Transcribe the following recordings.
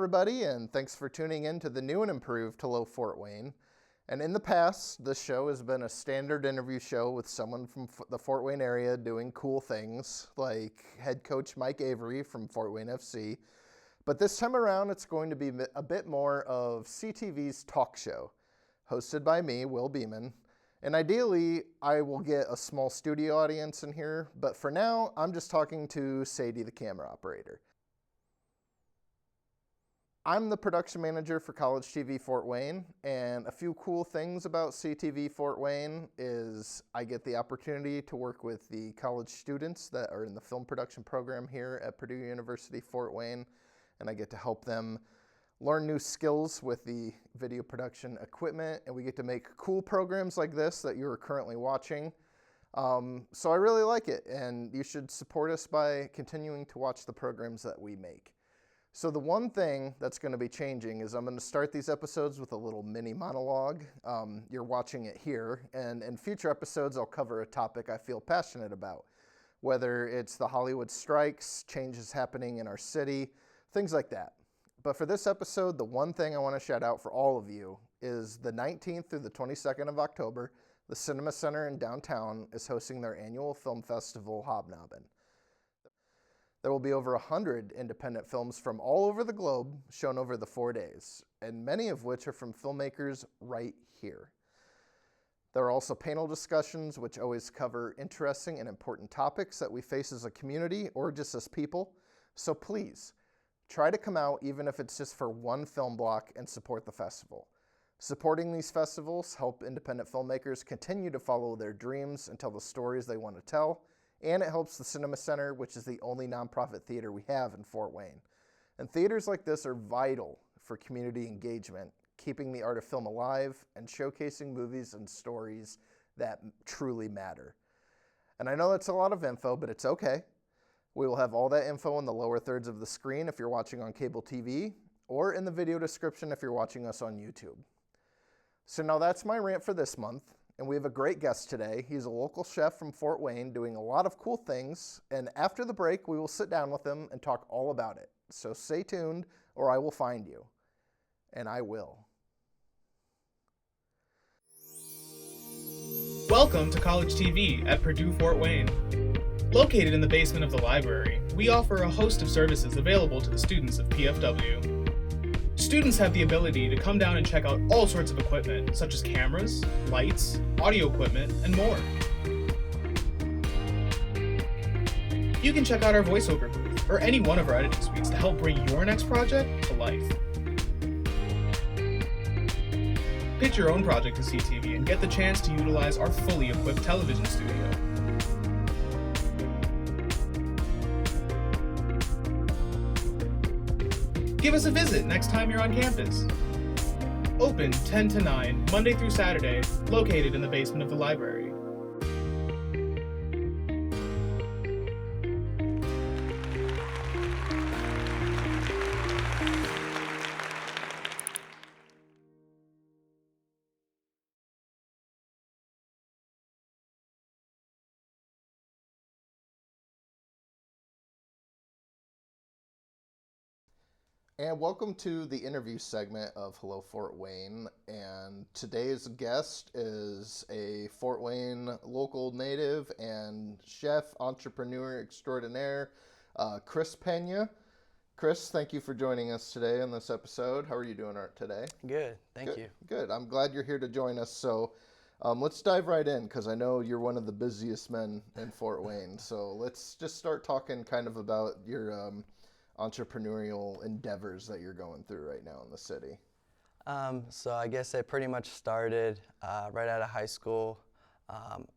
everybody, and thanks for tuning in to the new and improved Hello Fort Wayne. And in the past, this show has been a standard interview show with someone from the Fort Wayne area doing cool things, like head coach Mike Avery from Fort Wayne FC. But this time around, it's going to be a bit more of CTV's talk show, hosted by me, Will Beamon. And ideally, I will get a small studio audience in here, but for now, I'm just talking to Sadie, the camera operator. I'm the production manager for College TV Fort Wayne, and a few cool things about CTV Fort Wayne is I get the opportunity to work with the college students that are in the film production program here at Purdue University Fort Wayne, and I get to help them learn new skills with the video production equipment, and we get to make cool programs like this that you're currently watching. So I really like it, and you should support us by continuing to watch the programs that we make. So the one thing that's going to be changing is I'm going to start these episodes with a little mini monologue. You're watching it here, and in future episodes I'll cover a topic I feel passionate about, whether it's the Hollywood strikes, changes happening in our city, things like that. But for this episode, the one thing I want to shout out for all of you is the 19th through the 22nd of October, the Cinema Center in downtown is hosting their annual film festival, Hobnobben. There will be over 100 independent films from all over the globe shown over the 4 days, and many of which are from filmmakers right here. There are also panel discussions which always cover interesting and important topics that we face as a community or just as people. So please, try to come out even if it's just for one film block and support the festival. Supporting these festivals help independent filmmakers continue to follow their dreams and tell the stories they want to tell. And it helps the Cinema Center, which is the only nonprofit theater we have in Fort Wayne. And theaters like this are vital for community engagement, keeping the art of film alive and showcasing movies and stories that truly matter. And I know that's a lot of info, but it's okay. We will have all that info in the lower thirds of the screen if you're watching on cable TV, or in the video description if you're watching us on YouTube. So now that's my rant for this month. And we have a great guest today. He's a local chef from Fort Wayne doing a lot of cool things. And after the break, we will sit down with him and talk all about it. So stay tuned or I will find you. And I will. Welcome to College TV at Purdue Fort Wayne. Located in the basement of the library, we offer a host of services available to the students of PFW. Students have the ability to come down and check out all sorts of equipment, such as cameras, lights, audio equipment, and more. You can check out our voiceover booth, or any one of our editing suites to help bring your next project to life. Pitch your own project to CTV and get the chance to utilize our fully equipped television studio. Give us a visit next time you're on campus. Open 10 to 9, Monday through Saturday, located in the basement of the library. And welcome to the interview segment of Hello Fort Wayne. And today's guest is a Fort Wayne local native and chef, entrepreneur extraordinaire, Chris Peña. Chris, thank you for joining us today on this episode. How are you doing today? Good, thank you. Good. I'm glad you're here to join us. So let's dive right in because I know you're one of the busiest men in Fort Wayne. So let's just start talking kind of about your entrepreneurial endeavors that you're going through right now in the city. So I guess it pretty much started right out of high school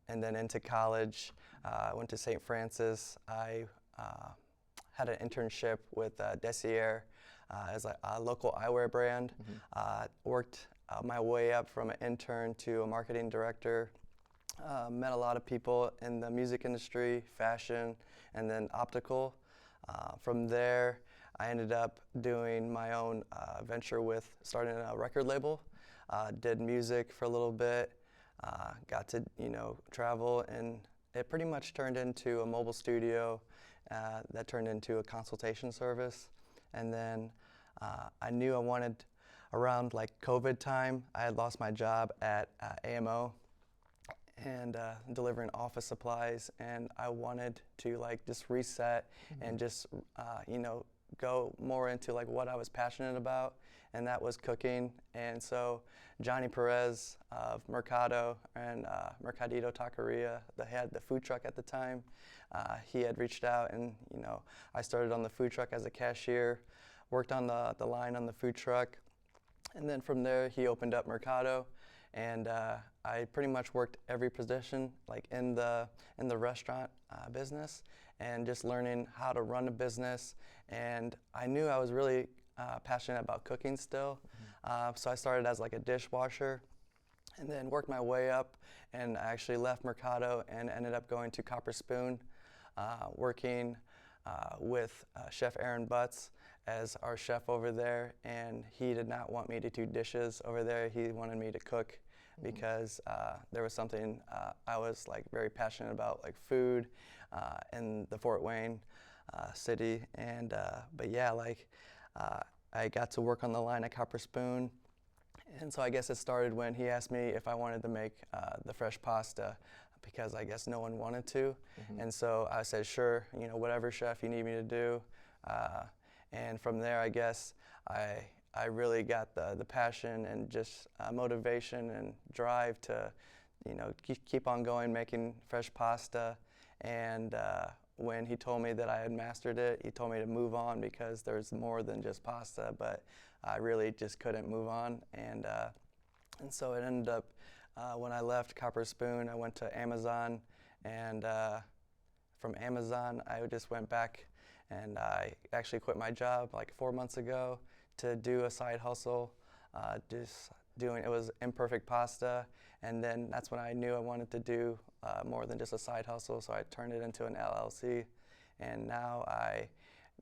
and then into college. I went to St. Francis. I had an internship with Desier as a local eyewear brand. Worked my way up from an intern to a marketing director. Met a lot of people in the music industry, fashion, and then optical. From there, I ended up doing my own venture with starting a record label. Did music for a little bit, got to travel, and it pretty much turned into a mobile studio that turned into a consultation service. And then I knew I wanted, around like COVID time, I had lost my job at AMO and delivering office supplies, and I wanted to like just reset and just go more into like what I was passionate about, and that was cooking. And so Johnny Perez of Mercado and Mercadito Taqueria, they had the food truck at the time. He had reached out, and I started on the food truck as a cashier, worked on the line on the food truck, and then from there he opened up Mercado, and I pretty much worked every position like in the restaurant business, and just learning how to run a business. And I knew I was really passionate about cooking still, so I started as like a dishwasher, and then worked my way up, and I actually left Mercado and ended up going to Copper Spoon, working with Chef Aaron Butts as our chef over there, and he did not want me to do dishes over there. He wanted me to cook because there was something I was like very passionate about, like food in the Fort Wayne city. And but yeah, like I got to work on the line at Copper Spoon, and so I guess it started when he asked me if I wanted to make the fresh pasta, because I guess no one wanted to. And so I said, sure, whatever, chef, you need me to do. And from there, I guess I really got the passion and just motivation and drive to, keep on going, making fresh pasta. And when he told me that I had mastered it, he told me to move on because there's more than just pasta, but I really just couldn't move on. And so it ended up, when I left Copper Spoon, I went to Amazon, and from Amazon, I just went back, and I actually quit my job like 4 months ago to do a side hustle, it was Imperfect pasta, and then that's when I knew I wanted to do more than just a side hustle, so I turned it into an LLC, and now I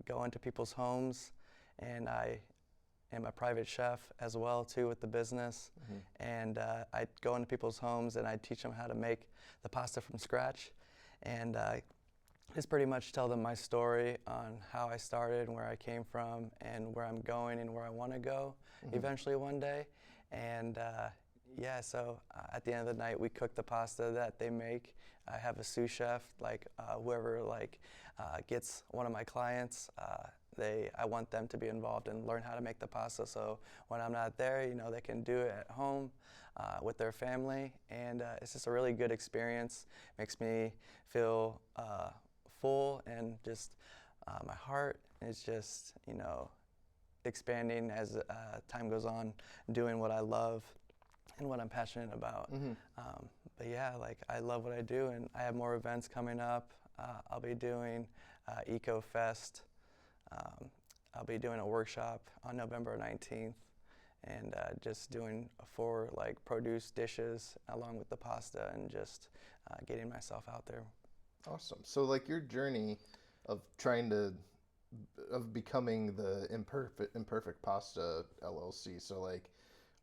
go into people's homes, and I am a private chef as well too with the business, and I go into people's homes and I teach them how to make the pasta from scratch, and just pretty much tell them my story on how I started and where I came from and where I'm going and where I want to go eventually one day. And yeah, so at the end of the night, we cook the pasta that they make. I have a sous chef, like whoever gets one of my clients, I want them to be involved and learn how to make the pasta. So when I'm not there, they can do it at home with their family, and it's just a really good experience. Makes me feel full, and just my heart is just expanding as time goes on, doing what I love and what I'm passionate about. But yeah, like I love what I do, and I have more events coming up. I'll be doing Eco Fest. I'll be doing a workshop on November 19th, and just doing 4 like produce dishes along with the pasta, and just getting myself out there. Awesome. So like your journey of becoming the Imperfect Pasta LLC. So like,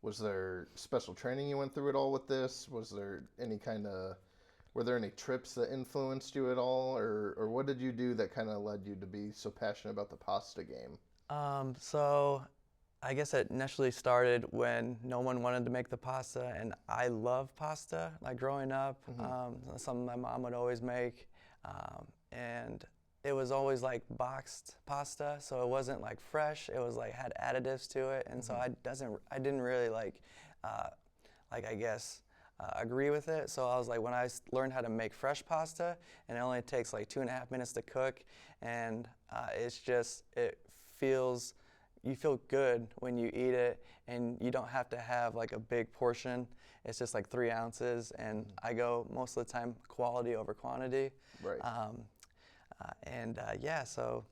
was there special training you went through at all with this? Was there were there any trips that influenced you at all, or what did you do that kind of led you to be so passionate about the pasta game? So I guess it initially started when no one wanted to make the pasta, and I love pasta. Like growing up, something my mom would always make, and it was always like boxed pasta, so it wasn't like fresh. It was like had additives to it, and so I didn't really agree with it. So I was like, when I learned how to make fresh pasta, and it only takes like 2.5 minutes to cook, and you feel good when you eat it, and you don't have to have like a big portion. It's just like 3 ounces, and I go most of the time quality over quantity. Right. So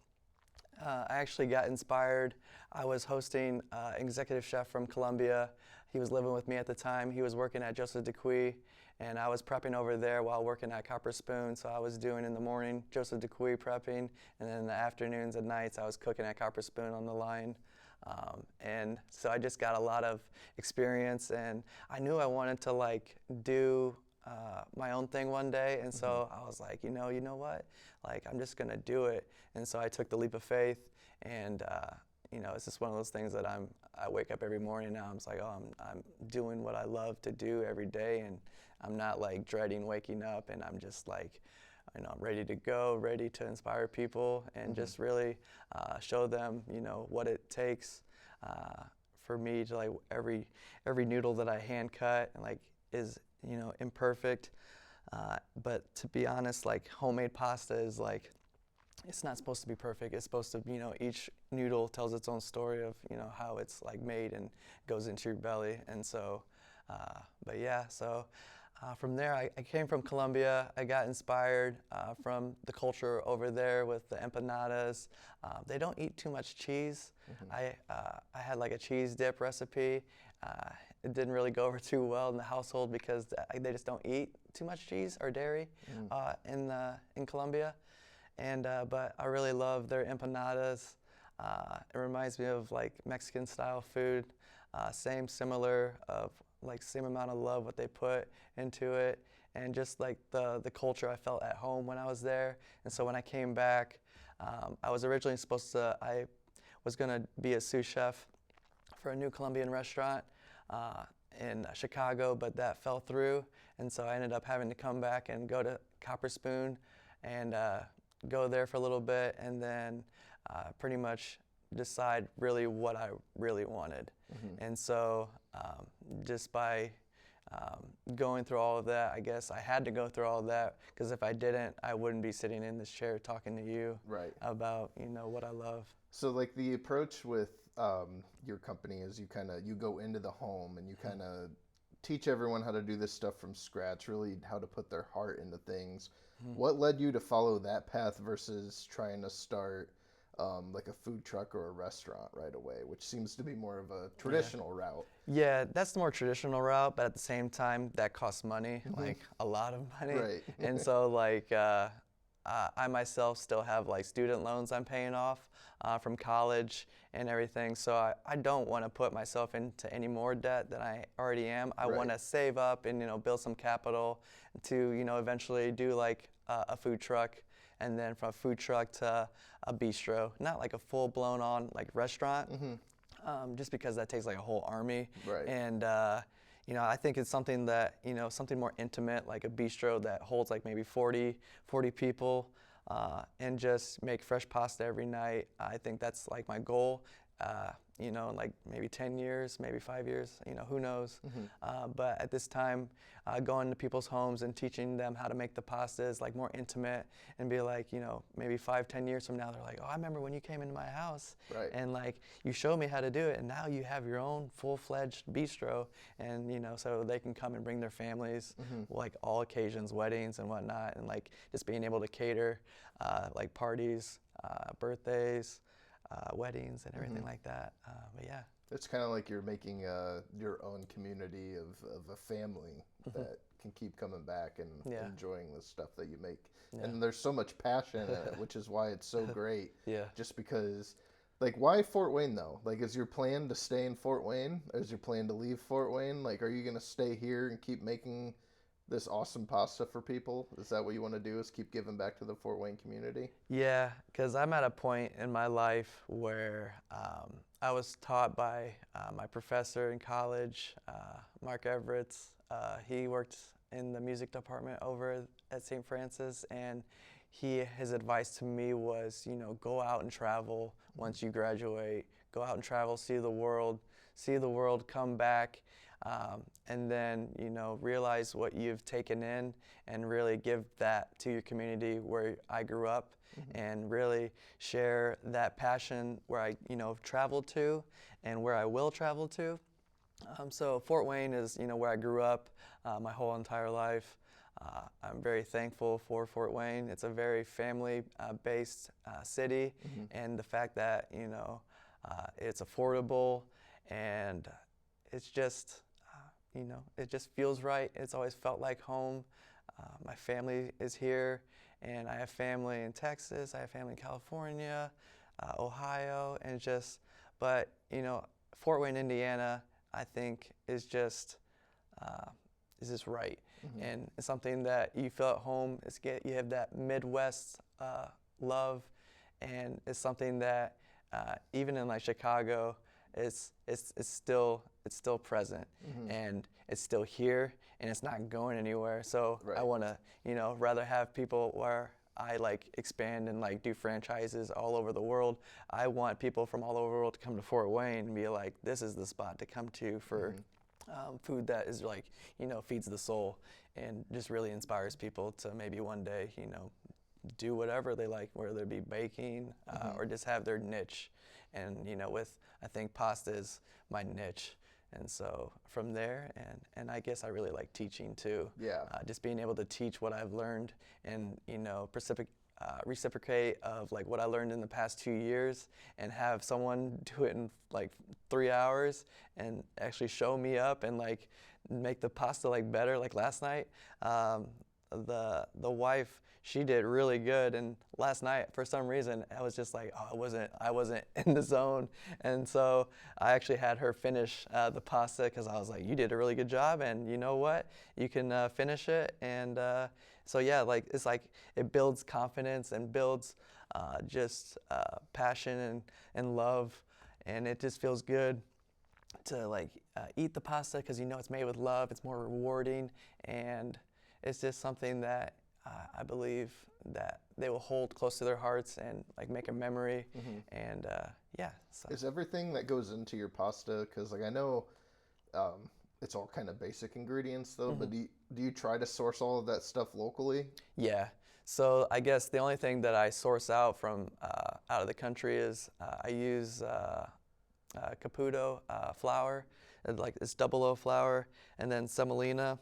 I actually got inspired. I was hosting an executive chef from Colombia. He was living with me at the time. He was working at Joseph Dupuy, and I was prepping over there while working at Copper Spoon. So I was doing in the morning Joseph Dupuy prepping, and then in the afternoons and nights I was cooking at Copper Spoon on the line. And so I just got a lot of experience, and I knew I wanted to like do my own thing one day, and so I was like, you know what, like I'm just gonna do it. And so I took the leap of faith, and it's just one of those things that I wake up every morning now. I'm just like, oh, I'm doing what I love to do every day, and I'm not like dreading waking up, and I'm just like, I'm ready to go, ready to inspire people, and just really show them, what it takes for me to like every noodle that I hand cut and like is imperfect. But to be honest, like homemade pasta is like, it's not supposed to be perfect. It's supposed to, each noodle tells its own story of, how it's like made and goes into your belly. And so, but yeah, so from there, I came from Colombia. I got inspired from the culture over there with the empanadas. They don't eat too much cheese. I had like a cheese dip recipe. It didn't really go over too well in the household because they just don't eat too much cheese or dairy in Colombia. And but I really love their empanadas. It reminds me of like Mexican style food. Similar of like same amount of love what they put into it, and just like the culture I felt at home when I was there. And so when I came back, I was originally I was gonna be a sous chef for a new Colombian restaurant in Chicago, but that fell through, and so I ended up having to come back and go to Copper Spoon and go there for a little bit, and then pretty much decide really what I really wanted. And so just by going through all of that, I guess I had to go through all of that, because if I didn't, I wouldn't be sitting in this chair talking to you about what I love. So like the approach with your company is you go into the home and you kind of teach everyone how to do this stuff from scratch, really how to put their heart into things. What led you to follow that path versus trying to start like a food truck or a restaurant right away, which seems to be more of a traditional route? Yeah, that's the more traditional route, but at the same time, that costs money, like a lot of money. Right. And so like I myself still have like student loans I'm paying off from college and everything. So I don't want to put myself into any more debt than I already am. I want to save up and build some capital to eventually do like a food truck, and then from a food truck to a bistro, not like a full-blown on like restaurant, just because that takes like a whole army. Right. And I think it's something that something more intimate, like a bistro that holds like maybe 40 people, and just make fresh pasta every night. I think that's like my goal. In like maybe 10 years, maybe 5 years, who knows. But at this time, going to people's homes and teaching them how to make the pasta is like more intimate, and be like, maybe 5-10 years from now, they're like, oh, I remember when you came into my house and like you showed me how to do it, and now you have your own full-fledged bistro, and so they can come and bring their families, like all occasions, weddings and whatnot, and like just being able to cater like parties, birthdays, weddings and everything like that. But yeah. It's kind of like you're making your own community of a family that can keep coming back and enjoying the stuff that you make. And there's so much passion in it, which is why it's so great. Just because, like, why Fort Wayne though? Like, is your plan to stay in Fort Wayne? Is your plan to leave Fort Wayne? Like, are you going to stay here and keep making this awesome pasta for people? Is that what you want to do, is keep giving back to the Fort Wayne community? Yeah, because I'm at a point in my life where I was taught by my professor in college, Mark Everetts. He worked in the music department over at St. Francis, and his advice to me was, go out and travel once you graduate. Go out and travel, see the world, come back. And then, realize what you've taken in and really give that to your community where I grew up, and really share that passion where I, traveled to and where I will travel to. So Fort Wayne is, where I grew up my whole entire life. I'm very thankful for Fort Wayne. It's a very family-based city, and the fact that, it's affordable, and it's just, it just feels right. It's always felt like home. My family is here, and I have family in Texas. I have family in California, Ohio, and but Fort Wayne, Indiana, I think is just right, and it's something that you feel at home. You have that Midwest love, and it's something that even in like Chicago, it's still present, and it's still here, and it's not going anywhere. So Right. I want to, rather have people where I like expand and like do franchises all over the world. I want people from all over the world to come to Fort Wayne and be like, this is the spot to come to for food that is like, feeds the soul and just really inspires people to maybe one day, do whatever they like, whether it be baking or just have their niche. And, I think pasta is my niche. And so from there, and I guess I really like teaching too. Yeah. Just being able to teach what I've learned and, reciprocate of like what I learned in the past 2 years and have someone do it in like 3 hours and actually show me up and like make the pasta like better. Like last night, the wife, she did really good, and last night for some reason I was just like, I wasn't in the zone, and so I actually had her finish the pasta because I was like, you did a really good job, and you know what, you can finish it. And so yeah, like it's like it builds confidence and builds just passion and love, and it just feels good to like eat the pasta because it's made with love. It's more rewarding, and it's just something that I believe that they will hold close to their hearts and like make a memory. And yeah. So. Is everything that goes into your pasta, because like I know it's all kind of basic ingredients though, but do you try to source all of that stuff locally? Yeah. So I guess the only thing that I source out from out of the country is I use Caputo flour, like it's 00 flour, and then semolina.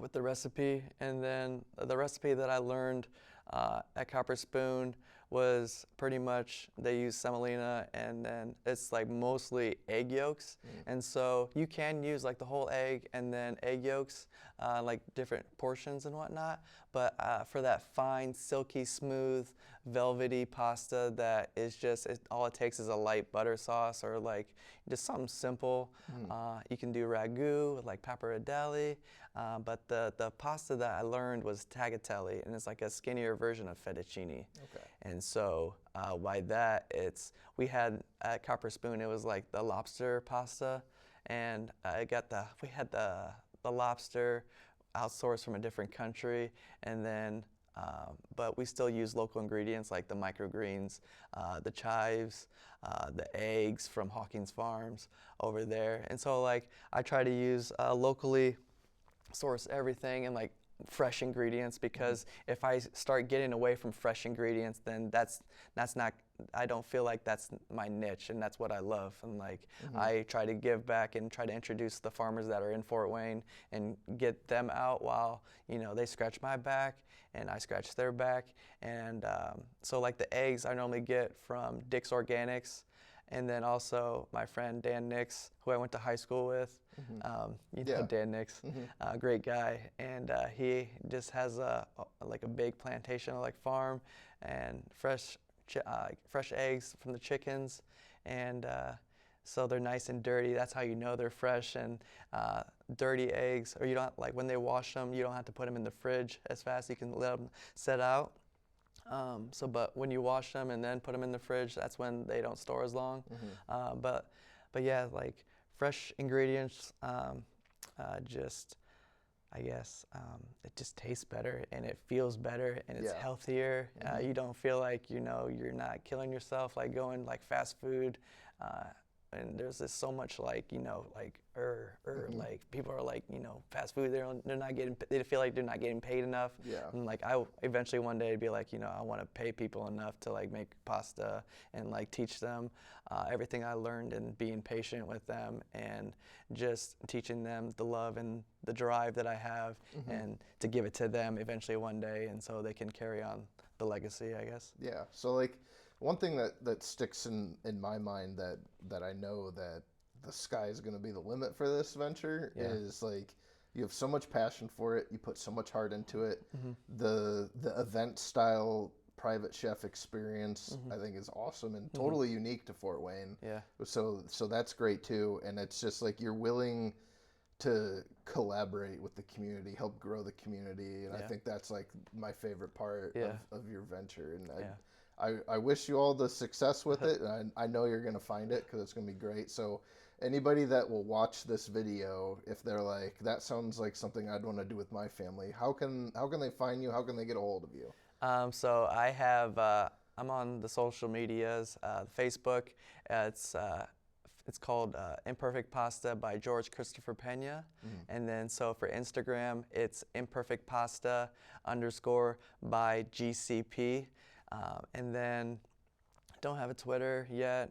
With the recipe, and then the recipe that I learned at Copper Spoon was pretty much they use semolina, and then it's like mostly egg yolks, and so you can use like the whole egg and then egg yolks, like different portions and whatnot, but for that fine, silky, smooth, velvety pasta that is just, all it takes is a light butter sauce or like just something simple. You can do ragu with like pappardelle, but the pasta that I learned was tagliatelle, and it's like a skinnier version of fettuccine. Okay. And so by that, we had at Copper Spoon, it was like the lobster pasta, and we had the lobster outsourced from a different country, and then but we still use local ingredients like the microgreens, the chives, the eggs from Hawkins Farms over there. And so like I try to use locally source everything and like fresh ingredients, because if I start getting away from fresh ingredients, then that's not, I don't feel like that's my niche, and that's what I love. And like I try to give back and try to introduce the farmers that are in Fort Wayne and get them out while they scratch my back and I scratch their back. And so like the eggs I normally get from Dick's Organics, and then also my friend Dan Nix, who I went to high school with. Dan Nix, great guy, and he just has like a big plantation, like farm, and fresh eggs from the chickens, and so they're nice and dirty. That's how you know they're fresh. And dirty eggs, or you don't like when they wash them, you don't have to put them in the fridge as fast. You can let them set out. But when you wash them and then put them in the fridge, that's when they don't store as long. But yeah, like fresh ingredients, just I guess it just tastes better and it feels better and it's healthier. You don't feel like you're not killing yourself like going like fast food. And there's just so much like like people are like fast food, they feel like they're not getting paid enough. And like I eventually one day be like I want to pay people enough to like make pasta and like teach them everything I learned and being patient with them and just teaching them the love and the drive that I have and to give it to them eventually one day, and so they can carry on the legacy, I guess. Yeah. So like one thing that sticks in my mind that I know that the sky is going to be the limit for this venture is like you have so much passion for it, you put so much heart into it. The event style private chef experience I think is awesome and totally unique to Fort Wayne. So that's great too, and it's just like you're willing to collaborate with the community, help grow the community, and I think that's like my favorite part of your venture. And I wish you all the success with it. And I know you're going to find it because it's going to be great. So anybody that will watch this video, if they're like, that sounds like something I'd want to do with my family, how can they find you? How can they get a hold of you? So I have, I'm on the social medias, Facebook, it's called Imperfect Pasta by George Christopher Peña. And then so for Instagram, it's Imperfect Pasta _ by GCP. And then don't have a Twitter yet.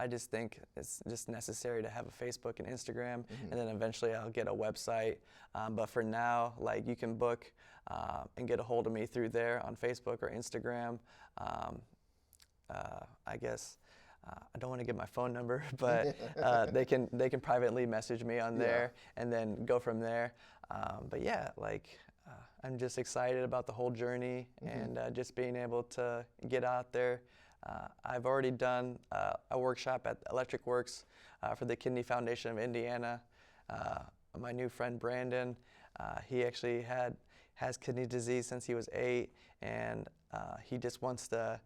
I just think it's just necessary to have a Facebook and Instagram, and then eventually I'll get a website. But for now, like, you can book and get a hold of me through there on Facebook or Instagram. I guess I don't want to give my phone number, but they can privately message me on there, and then go from there. But yeah, like, I'm just excited about the whole journey, and just being able to get out there. I've already done a workshop at Electric Works for the Kidney Foundation of Indiana. My new friend Brandon, he actually has kidney disease since he was 8, and he just wants to,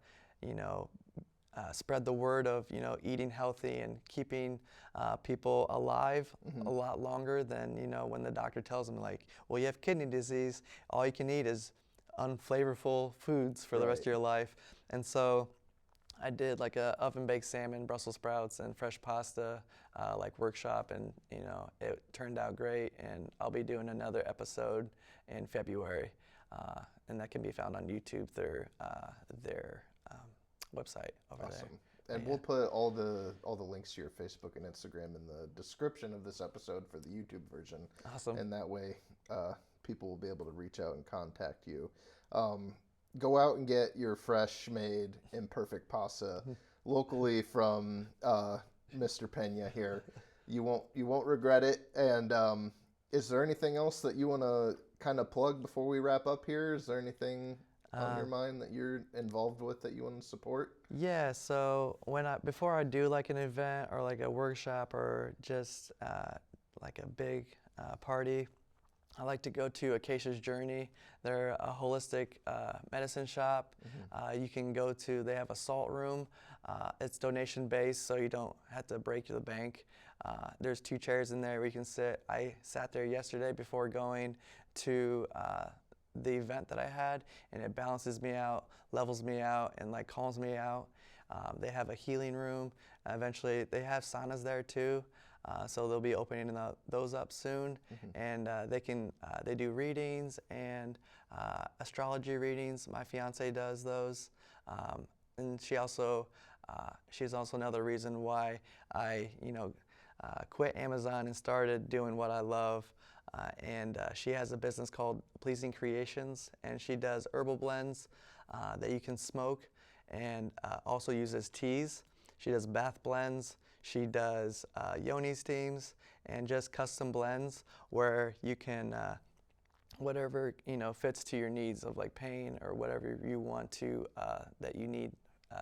spread the word of, eating healthy and keeping people alive a lot longer than, when the doctor tells them, like, well, you have kidney disease, all you can eat is unflavorful foods for the rest of your life. And so I did like a oven-baked salmon, Brussels sprouts, and fresh pasta like workshop, and it turned out great. And I'll be doing another episode in February, and that can be found on YouTube through their website over there. And we'll put all the links to your Facebook and Instagram in the description of this episode for the YouTube version. Awesome. And that way, people will be able to reach out and contact you. Go out and get your fresh made Imperfect pasta locally from Mr. Peña here. You won't regret it. And is there anything else that you want to kind of plug before we wrap up here? Is there anything on your mind that you're involved with that you want to support? Yeah, so before I do like an event or like a workshop or just like a big party, I like to go to Acacia's Journey. They're a holistic medicine shop. You can go to, they have a salt room. It's donation based, so you don't have to break the bank. There's 2 chairs in there where you can sit. I sat there yesterday before going to the event that I had, and it balances me out, levels me out, and like calms me out. They have a healing room. Eventually, they have saunas there too. So they'll be opening those up soon, and they do readings and astrology readings. My fiance does those, and she's also another reason why I quit Amazon and started doing what I love. And she has a business called Pleasing Creations, and she does herbal blends that you can smoke, and also uses teas. She does bath blends. She does yoni steams and just custom blends where you can, whatever fits to your needs of like pain or whatever you want to, that you need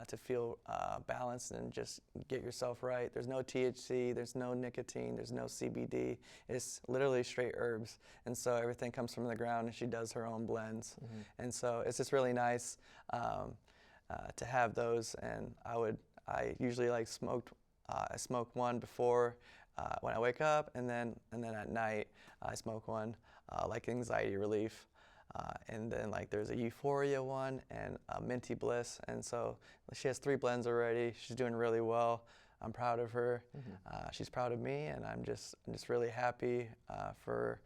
to feel balanced and just get yourself right. There's no THC, there's no nicotine, there's no CBD. It's literally straight herbs. And so everything comes from the ground, and she does her own blends. And so it's just really nice to have those. And I usually like I smoke one before when I wake up, and then at night I smoke one like anxiety relief. And then like there's a Euphoria one and a Minty Bliss, and so she has 3 blends already. She's doing really well. I'm proud of her. She's proud of me, and I'm just really happy for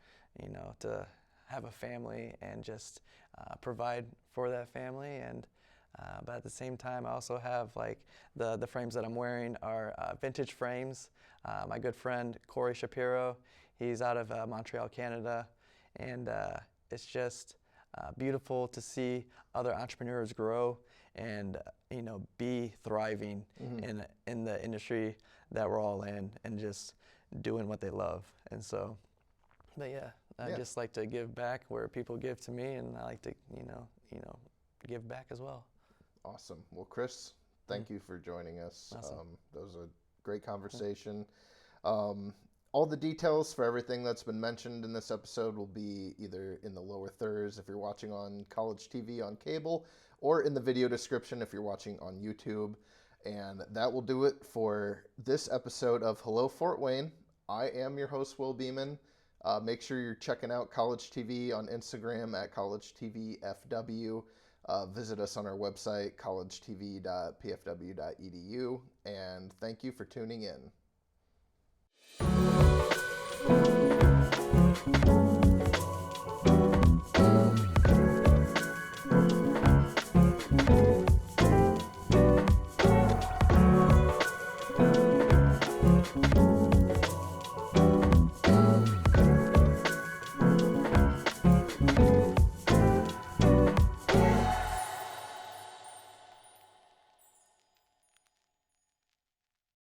to have a family and just provide for that family. And but at the same time, I also have like the frames that I'm wearing are vintage frames. My good friend Corey Shapiro, he's out of Montreal, Canada, and it's just beautiful to see other entrepreneurs grow and be thriving in the industry that we're all in, and just doing what they love. And so, but yeah, I just like to give back where people give to me, and I like to give back as well. Awesome. Well, Chris, thank you for joining us. Awesome. That was a great conversation. All the details for everything that's been mentioned in this episode will be either in the lower thirds if you're watching on college TV on cable, or in the video description if you're watching on YouTube. And that will do it for this episode of Hello Fort Wayne. I am your host, Will Beamon. Make sure you're checking out College TV on Instagram at collegetvfw. Visit us on our website, collegetv.pfw.edu. And thank you for tuning in.